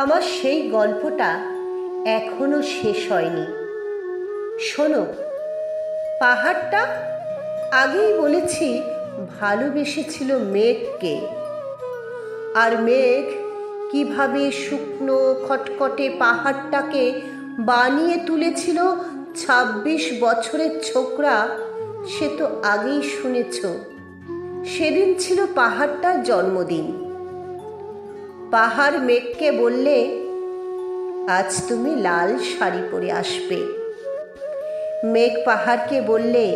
আমার সেই গল্পটা এখনো শেষ হয়নি। শোনো, পাহাড়টা আগেই বলেছি ভালোবেসেছিল মেঘকে, আর মেঘ কিভাবে শুকনো খটখটে পাহাড়টাকে বানিয়ে তুলেছিল ২৬ বছরের ছোকরা, সে তো আগেই শুনেছ। সেদিন ছিল পাহাড়টার জন্মদিন। পাহাড় মেঘকে বললে, আজ তুমি লাল শাড়ি পরে আসবে। মেঘ পাহাড়কে বললে,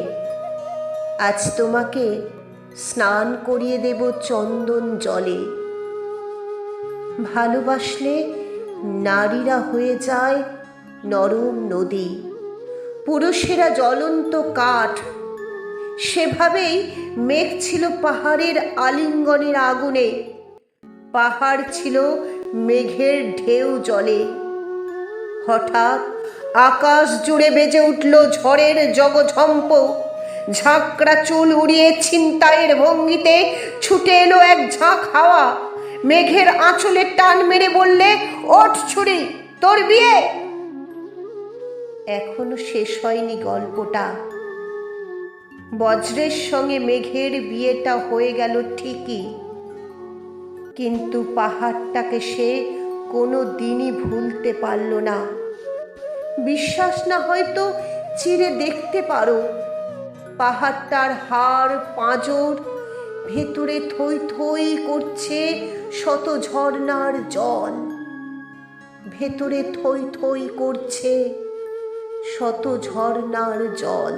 আজ তোমাকে স্নান করিয়ে দেব চন্দন জলে। ভালোবাসলে নারীরা হয়ে যায় নরম নদী, পুরুষেরা জ্বলন্ত কাঠ। সেভাবেই মেঘ ছিল পাহাড়ের আলিঙ্গনের আগুনে, পাহাড় ছিল মেঘের ঢেউ জলে। হঠাৎ আকাশ জুড়ে বেজে উঠল ঝড়ের জগঝম্প। ঝাঁকড়া চুল উড়িয়ে ছিনতাইয়ের ভঙ্গিতে ছুটে এলো এক ঝাঁক হাওয়া। মেঘের আঁচলে টান মেরে বললে, ওঠ ছুরি, তোর বিয়ে। এখনো শেষ হয়নি গল্পটা। বজ্রের সঙ্গে মেঘের বিয়েটা হয়ে গেল ঠিকই, কিন্তু পাহাড়টাকে সে কোনো দিনই ভুলতে পারল না। বিশ্বাস না হয়তো চিরে দেখতে পারো। পাহাড়টার হাড় পাঁজর, ভেতরে থই থই করছে শত ঝর্ণার জল। ভেতরে থই থই করছে শত ঝর্ণার জল।